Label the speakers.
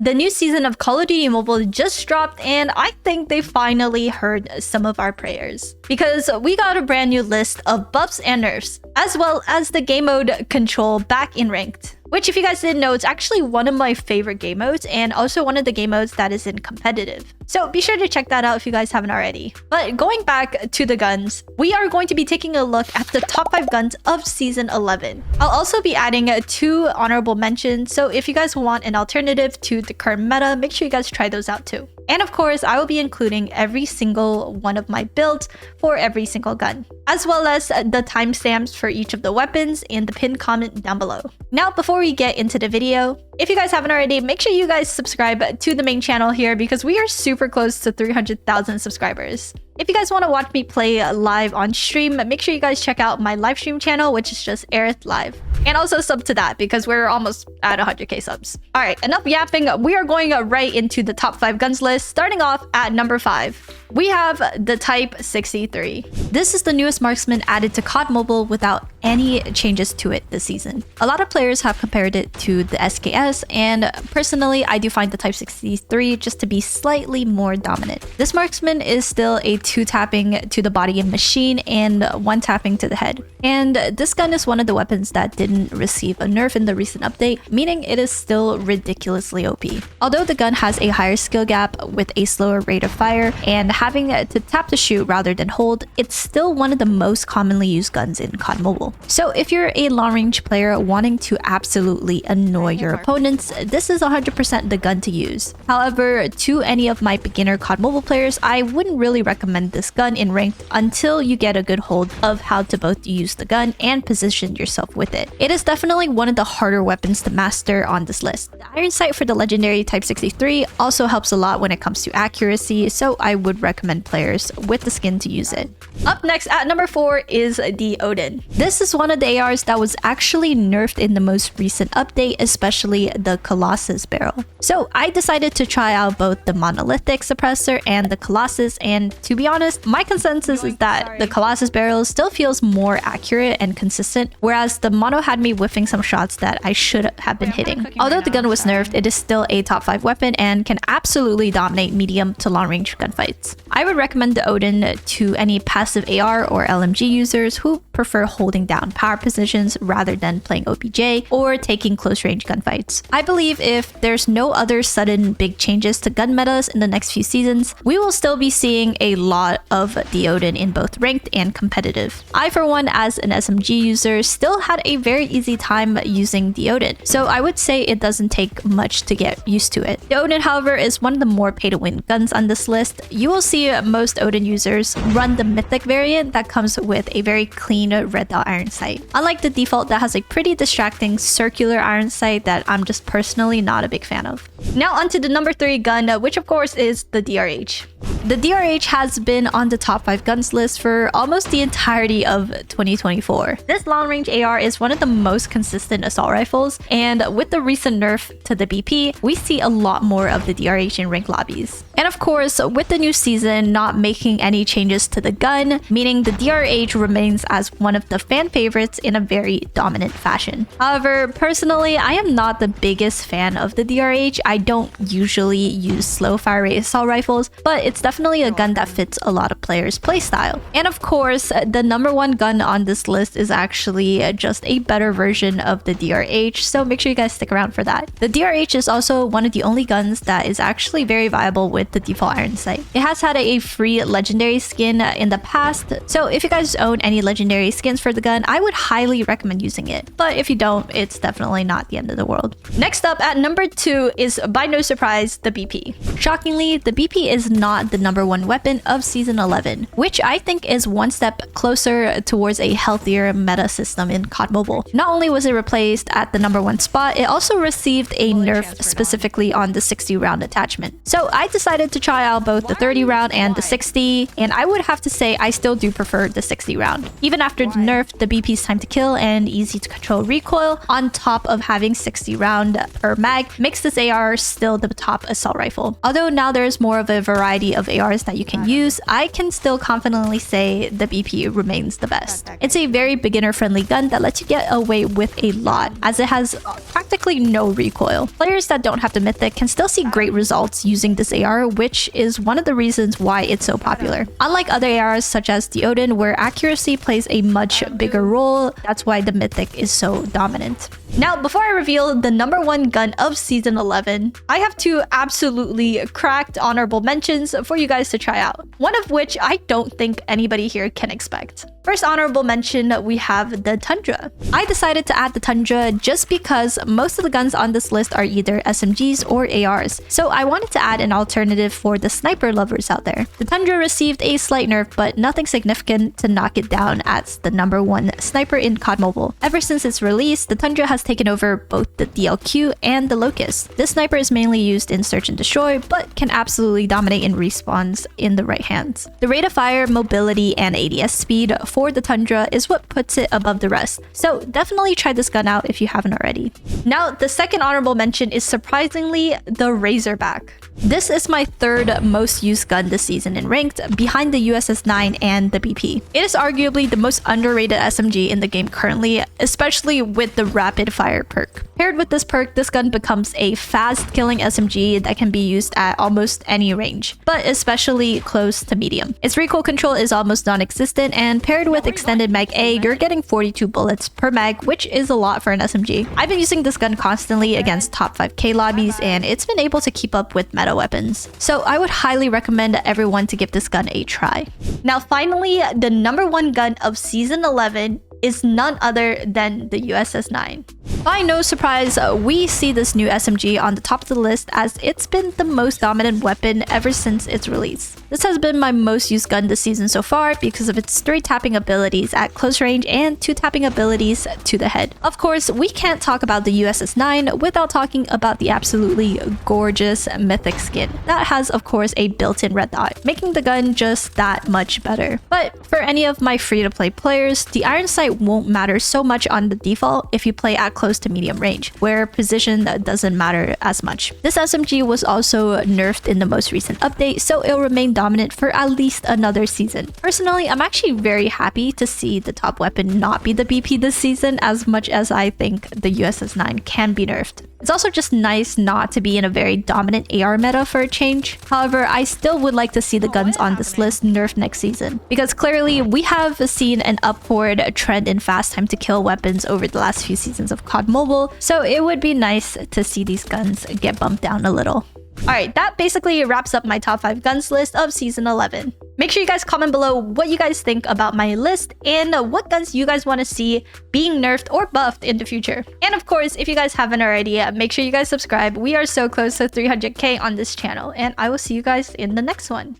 Speaker 1: The new season of Call of Duty Mobile just dropped, and I think they finally heard some of our prayers. Because we got a brand new list of buffs and nerfs, as well as the game mode control back in ranked. Which, if you guys didn't know, it's actually one of my favorite game modes, and also one of the game modes that is in competitive. So be sure to check that out if you guys haven't already. But going back to the guns, we are going to be taking a look at the top 5 guns of Season 11. I'll also be adding 2 honorable mentions, so if you guys want an alternative to the current meta, make sure you guys try those out too. And of course, I will be including every single one of my builds for every single gun, as well as the timestamps for each of the weapons in the pinned comment down below. Now, before we get into the video, if you guys haven't already, make sure you guys subscribe to the main channel here because we are super close to 300,000 subscribers. If you guys want to watch me play live on stream, make sure you guys check out my live stream channel, which is just Aerith Live. And also sub to that because we're almost at 100k subs. Alright, enough yapping. We are going right into the top 5 guns list, starting off at number 5. We have the Type 63. This is the newest marksman added to COD Mobile without any changes to it this season. A lot of players have compared it to the SKS, and personally, I do find the Type 63 just to be slightly more dominant. This marksman is still a 2 tapping to the body and machine and 1 tapping to the head. And this gun is one of the weapons that didn't receive a nerf in the recent update, meaning it is still ridiculously OP. Although the gun has a higher skill gap with a slower rate of fire and having to tap to shoot rather than hold, it's still one of the most commonly used guns in COD Mobile. So if you're a long-range player wanting to absolutely annoy your opponents, this is 100% the gun to use. However, to any of my beginner COD Mobile players, I wouldn't really recommend this gun in ranked until you get a good hold of how to both use the gun and position yourself with it. It is definitely one of the harder weapons to master on this list. The iron sight for the legendary Type 63 also helps a lot when it comes to accuracy, so I would recommend players with the skin to use it. Up next at number 4 is the Odin. This is one of the ARs that was actually nerfed in the most recent update, especially the Colossus barrel. So I decided to try out both the monolithic suppressor and the Colossus, and to be honest, my consensus is that the Colossus barrel still feels more accurate and consistent, whereas the mono had me whiffing some shots that I should have been hitting. Although the gun was nerfed, it is still a top 5 weapon and can absolutely dominate medium to long range gunfights. I would recommend the Odin to any passive AR or LMG users who prefer holding down power positions rather than playing OPJ or taking close range gunfights. I believe if there's no other sudden big changes to gun metas in the next few seasons, we will still be seeing a lot of the Odin in both ranked and competitive. I, for one, as an SMG user, still had a very easy time using the Odin, so I would say it doesn't take much to get used to it. The Odin, however, is one of the more pay-to-win guns on this list. You will see most Odin users run the mythic variant that comes with a very clean red dot iron sight, unlike the default that has a pretty distracting circular iron sight that I'm just personally not a big fan of. Now onto the number 3 gun, which of course is the DRH. The DRH has been on the top 5 guns list for almost the entirety of 2024. This long-range AR is one of the most consistent assault rifles, and with the recent nerf to the BP, we see a lot more of the DRH in ranked lobbies. And of course, with the new season not making any changes to the gun, meaning the DRH remains as one of the fan favorites in a very dominant fashion. However, personally, I am not the biggest fan of the DRH. I don't usually use slow fire rate assault rifles, but it's definitely a gun that fits a lot of players' playstyle. And of course, the number 1 gun on this list is actually just a better version of the DRH, so make sure you guys stick around for that. The DRH is also one of the only guns that is actually very viable with the default iron sight. It has had a free legendary skin in the past, so if you guys own any legendary skins for the gun, I would highly recommend using it. But if you don't, it's definitely not the end of the world. Next up at number 2 is, by no surprise, the BP. Shockingly, the BP is not the number 1 weapon of Season 11, which I think is one step closer towards a healthier meta system in COD Mobile. Not only was it replaced at the number 1 spot, it also received a nerf specifically on the 60 round attachment. So I decided decided to try out both the 30 round and the 60, and I would have to say I still do prefer the 60 round. Even after the nerf, the BP's time to kill and easy to control recoil, on top of having 60 round per mag, makes this AR still the top assault rifle. Although now there's more of a variety of ARs that you can use, I can still confidently say the BP remains the best. It's a very beginner-friendly gun that lets you get away with a lot, as it has practically no recoil. Players that don't have the Mythic can still see great results using this AR, which is one of the reasons why it's so popular. Unlike other ARs such as the Odin, where accuracy plays a much bigger role, that's why the Mythic is so dominant. Now, before I reveal the #1 gun of Season 11, I have two absolutely cracked honorable mentions for you guys to try out, one of which I don't think anybody here can expect. First honorable mention, we have the Tundra. I decided to add the Tundra just because most of the guns on this list are either SMGs or ARs, so I wanted to add an alternative for the sniper lovers out there. The Tundra received a slight nerf, but nothing significant to knock it down as the #1 sniper in COD Mobile. Ever since its release, the Tundra has taken over both the DLQ and the Locust. This sniper is mainly used in search and destroy, but can absolutely dominate in respawns in the right hands. The rate of fire, mobility, and ADS speed for the Tundra is what puts it above the rest, so definitely try this gun out if you haven't already. Now, the second honorable mention is surprisingly the Razer Back. This is my third most used gun this season in ranked, behind the USS-9 and the BP. It is arguably the most underrated SMG in the game currently, especially with the rapid fire perk. Paired with this perk, this gun becomes a fast killing SMG that can be used at almost any range, but especially close to medium. Its recoil control is almost non-existent, and paired with extended mag A, you're getting 42 bullets per mag, which is a lot for an SMG. I've been using this gun constantly against top 5k lobbies, and it's been able to keep up with meta weapons. So I would highly recommend everyone to give this gun a try. Now finally, the #1 gun of Season 11 is none other than the USS-9. By no surprise, we see this new SMG on the top of the list as it's been the most dominant weapon ever since its release. This has been my most used gun this season so far because of its 3 tapping abilities at close range and 2 tapping abilities to the head. Of course, we can't talk about the USS-9 without talking about the absolutely gorgeous Mythic skin. That has, of course, a built-in red dot, making the gun just that much better. But for any of my free-to-play players, the iron sight won't matter so much on the default if you play at close to medium range, where position doesn't matter as much. This SMG was also nerfed in the most recent update, so it'll remain dominant for at least another season. Personally, I'm actually very happy to see the top weapon not be the BP this season, as much as I think the USS-9 can be nerfed. It's also just nice not to be in a very dominant AR meta for a change. However, I still would like to see the guns on this list nerfed next season, because clearly we have seen an upward trend in fast time to kill weapons over the last few seasons of COD Mobile, so it would be nice to see these guns get bumped down a little. Alright, that basically wraps up my top 5 guns list of Season 11. Make sure you guys comment below what you guys think about my list and what guns you guys want to see being nerfed or buffed in the future. And of course, if you guys haven't already, make sure you guys subscribe. We are so close to 300k on this channel, and I will see you guys in the next one.